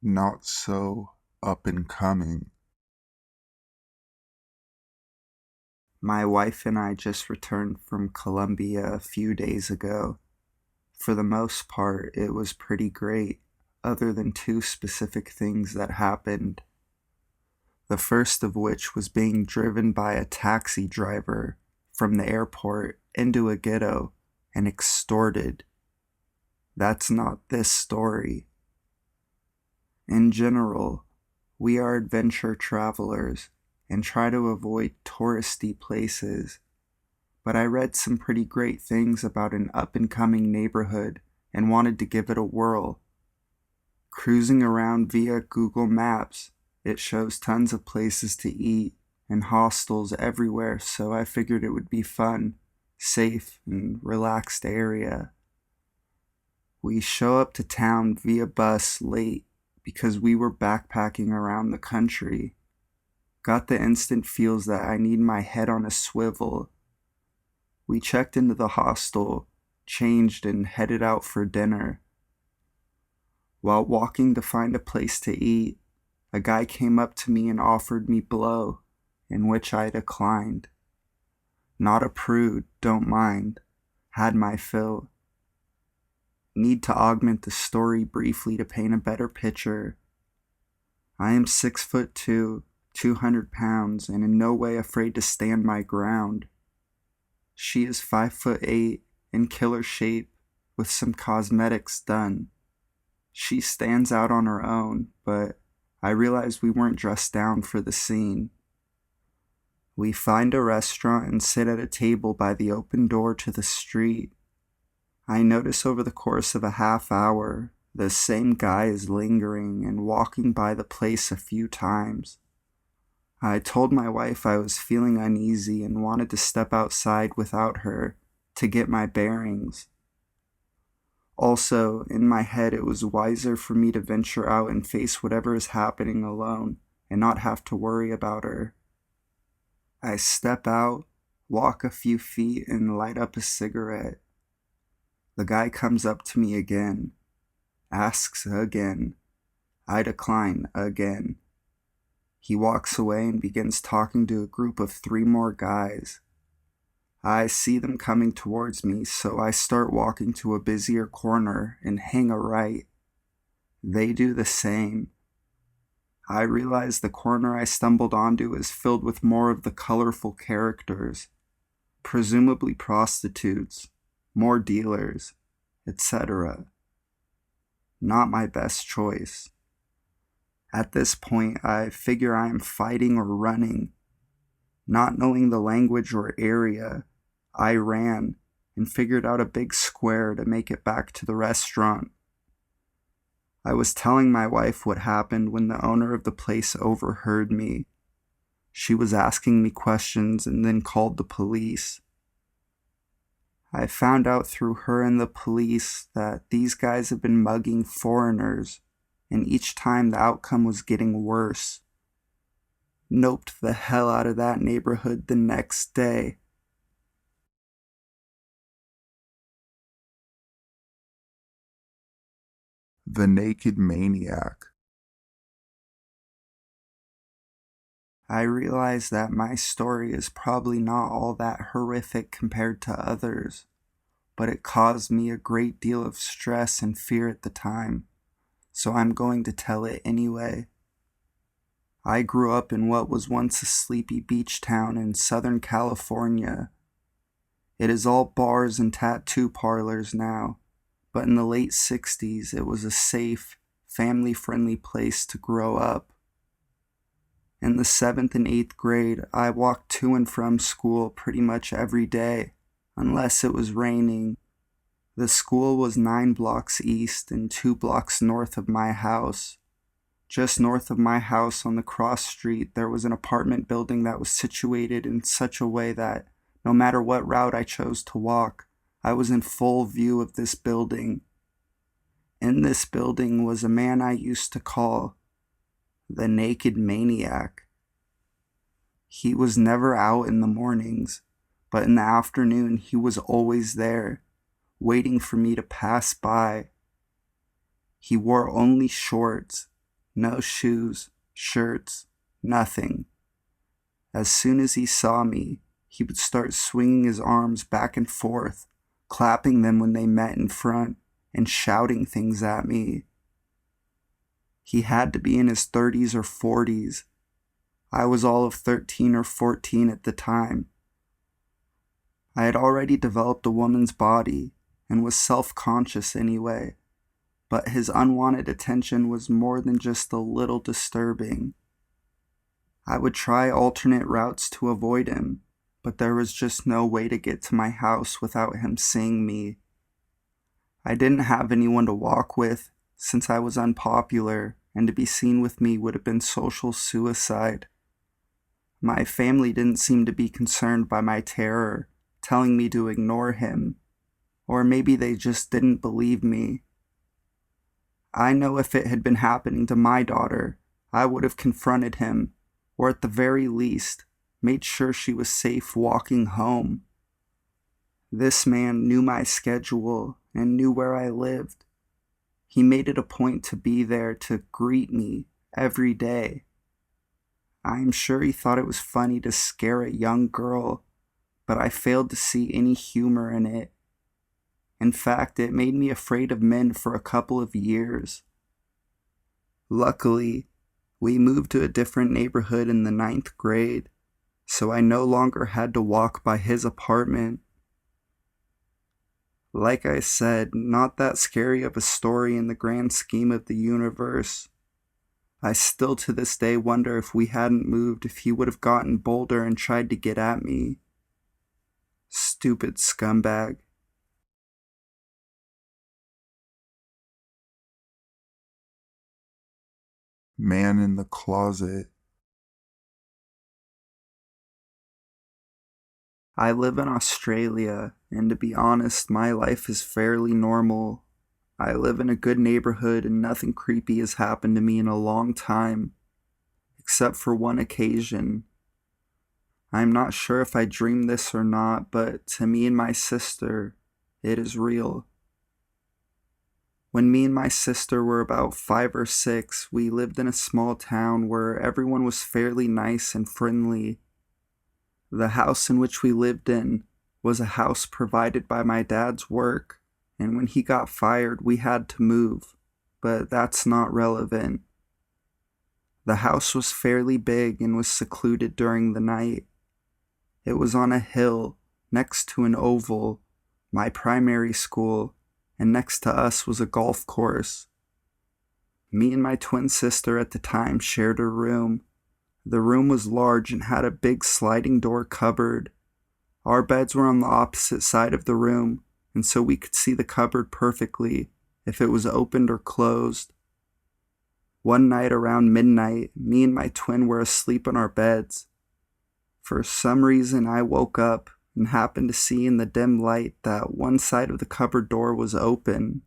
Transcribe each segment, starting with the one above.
not so up and coming. My wife and I just returned from Colombia a few days ago. For the most part, it was pretty great, other than two specific things that happened. The first of which was being driven by a taxi driver from the airport into a ghetto and extorted. That's not this story. In general, we are adventure travelers and try to avoid touristy places, but I read some pretty great things about an up and coming neighborhood and wanted to give it a whirl. Cruising around via Google Maps, it shows tons of places to eat and hostels everywhere, so I figured it would be fun, safe, and relaxed area. We show up to town via bus late because we were backpacking around the country. Got the instant feels that I need my head on a swivel. We checked into the hostel, changed, and headed out for dinner. While walking to find a place to eat, a guy came up to me and offered me blow, in which I declined. Not a prude, don't mind. Had my fill. Need to augment the story briefly to paint a better picture. I am 6'2", 200 pounds, and in no way afraid to stand my ground. She is 5'8", in killer shape, with some cosmetics done. She stands out on her own, but I realized we weren't dressed down for the scene. We find a restaurant and sit at a table by the open door to the street. I notice over the course of a half hour, the same guy is lingering and walking by the place a few times. I told my wife I was feeling uneasy and wanted to step outside without her to get my bearings. Also, in my head, it was wiser for me to venture out and face whatever is happening alone and not have to worry about her. I step out, walk a few feet, and light up a cigarette. The guy comes up to me again, asks again. I decline again. He walks away and begins talking to a group of 3 more guys. I see them coming towards me, so I start walking to a busier corner and hang a right. They do the same. I realize the corner I stumbled onto is filled with more of the colorful characters, presumably prostitutes, more dealers, etc. Not my best choice. At this point, I figure I am fighting or running. Not knowing the language or area, I ran and figured out a big square to make it back to the restaurant. I was telling my wife what happened when the owner of the place overheard me. She was asking me questions and then called the police. I found out through her and the police that these guys have been mugging foreigners, and each time the outcome was getting worse. Noped the hell out of that neighborhood the next day. The Naked Maniac. I realize that my story is probably not all that horrific compared to others, but it caused me a great deal of stress and fear at the time, so I'm going to tell it anyway. I grew up in what was once a sleepy beach town in Southern California. It is all bars and tattoo parlors now, but in the late 60s it was a safe, family-friendly place to grow up. In the 7th and 8th grade, I walked to and from school pretty much every day, unless it was raining. The school was 9 blocks east and 2 blocks north of my house. Just north of my house on the cross street, there was an apartment building that was situated in such a way that, no matter what route I chose to walk, I was in full view of this building. In this building was a man I used to call the Naked Maniac. He was never out in the mornings, but in the afternoon he was always there, waiting for me to pass by. He wore only shorts, No shoes, shirts, nothing. As soon as he saw me, he would start swinging his arms back and forth, clapping them when they met in front, and shouting things at me. He had to be in his 30s or 40s. I was all of 13 or 14 at the time. I had already developed a woman's body and was self-conscious anyway, but his unwanted attention was more than just a little disturbing. I would try alternate routes to avoid him, but there was just no way to get to my house without him seeing me. I didn't have anyone to walk with since I was unpopular, and to be seen with me would have been social suicide. My family didn't seem to be concerned by my terror, telling me to ignore him, or maybe they just didn't believe me. I know if it had been happening to my daughter, I would have confronted him, or at the very least, made sure she was safe walking home. This man knew my schedule and knew where I lived. He made it a point to be there to greet me every day. I am sure he thought it was funny to scare a young girl, but I failed to see any humor in it. In fact, it made me afraid of men for a couple of years. Luckily, we moved to a different neighborhood in the 9th grade, so I no longer had to walk by his apartment. Like I said, not that scary of a story in the grand scheme of the universe. I still to this day wonder if we hadn't moved, if he would have gotten bolder and tried to get at me. Stupid scumbag. Man in the closet. I live in Australia, and to be honest, my life is fairly normal. I live in a good neighborhood and nothing creepy has happened to me in a long time, except for one occasion. I'm not sure if I dreamed this or not, but to me and my sister, it is real. When me and my sister were about 5 or 6, we lived in a small town where everyone was fairly nice and friendly. The house in which we lived in was a house provided by my dad's work, and when he got fired, we had to move, but that's not relevant. The house was fairly big and was secluded during the night. It was on a hill next to an oval, my primary school, and next to us was a golf course. Me and my twin sister at the time shared a room. The room was large and had a big sliding door cupboard. Our beds were on the opposite side of the room, and so we could see the cupboard perfectly if it was opened or closed. One night around midnight, me and my twin were asleep in our beds. For some reason, I woke up and happened to see in the dim light that one side of the cupboard door was open.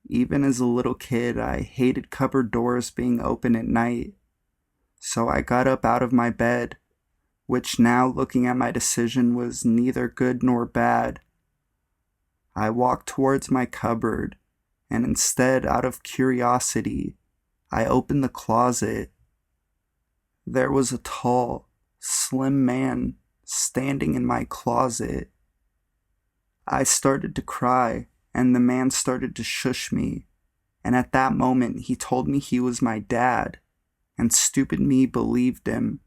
Even as a little kid, I hated cupboard doors being open at night. So I got up out of my bed, which now looking at my decision was neither good nor bad. I walked towards my cupboard, and instead, out of curiosity, I opened the closet. There was a tall, slim man standing in my closet. I started to cry, and the man started to shush me, and at that moment he told me he was my dad, and stupid me believed him.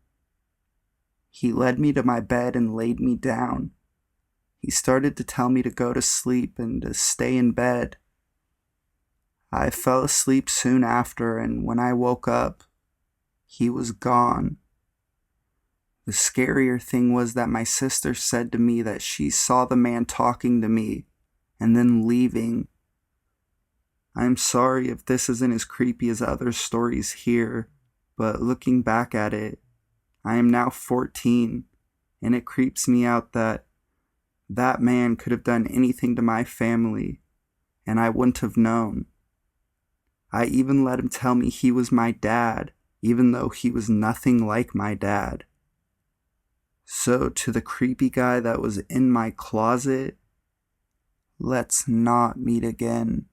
He led me to my bed and laid me down. He started to tell me to go to sleep and to stay in bed. I fell asleep soon after, and when I woke up, he was gone. The scarier thing was that my sister said to me that she saw the man talking to me and then leaving. I'm sorry if this isn't as creepy as other stories here, but looking back at it, I am now 14, and it creeps me out that that man could have done anything to my family, and I wouldn't have known. I even let him tell me he was my dad, even though he was nothing like my dad. So to the creepy guy that was in my closet, let's not meet again.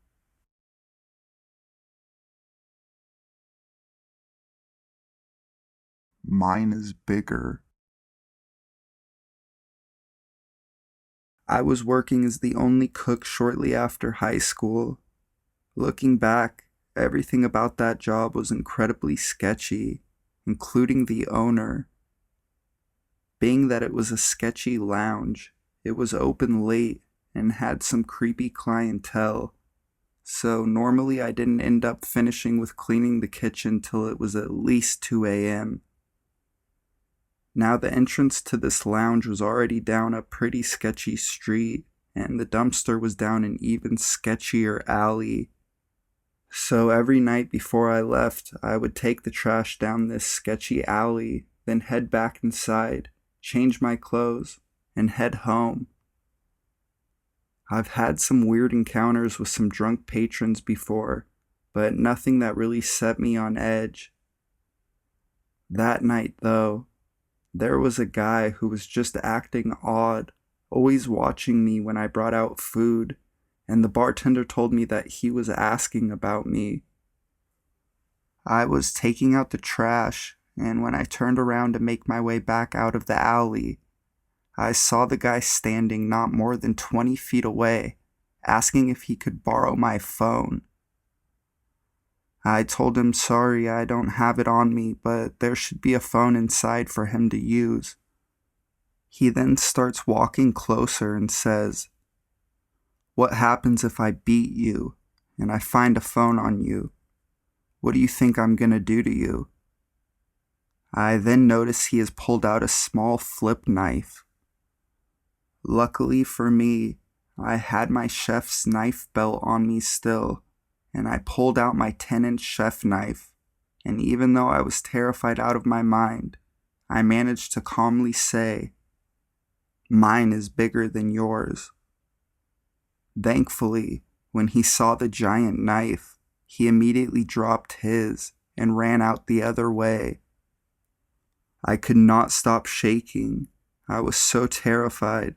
Mine is bigger. I was working as the only cook shortly after high school. Looking back, everything about that job was incredibly sketchy, including the owner. Being that it was a sketchy lounge, it was open late and had some creepy clientele, so normally I didn't end up finishing with cleaning the kitchen till it was at least 2 a.m. Now the entrance to this lounge was already down a pretty sketchy street, and the dumpster was down an even sketchier alley. So every night before I left, I would take the trash down this sketchy alley, then head back inside, change my clothes, and head home. I've had some weird encounters with some drunk patrons before, but nothing that really set me on edge. That night, though, there was a guy who was just acting odd, always watching me when I brought out food, and the bartender told me that he was asking about me. I was taking out the trash, and when I turned around to make my way back out of the alley, I saw the guy standing not more than 20 feet away, asking if he could borrow my phone. I told him sorry, I don't have it on me, but there should be a phone inside for him to use. He then starts walking closer and says, "What happens if I beat you and I find a phone on you? What do you think I'm gonna do to you?" I then notice he has pulled out a small flip knife. Luckily for me, I had my chef's knife belt on me still, and I pulled out my 10-inch chef knife, and even though I was terrified out of my mind, I managed to calmly say, "Mine is bigger than yours." Thankfully, when he saw the giant knife, he immediately dropped his and ran out the other way. I could not stop shaking. I was so terrified.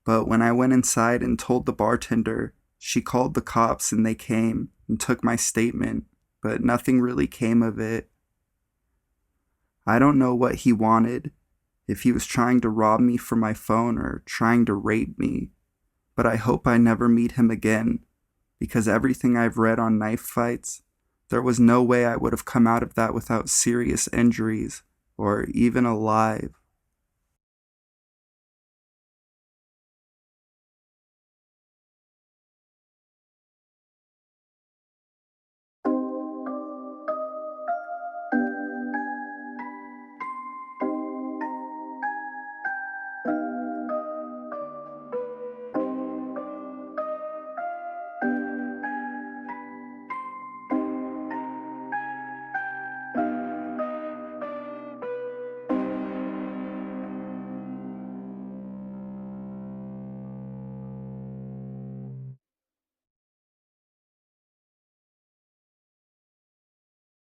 But when I went inside and told the bartender, she called the cops and they came and took my statement, but nothing really came of it. I don't know what he wanted, if he was trying to rob me for my phone or trying to rape me, but I hope I never meet him again, because everything I've read on knife fights, there was no way I would have come out of that without serious injuries or even alive.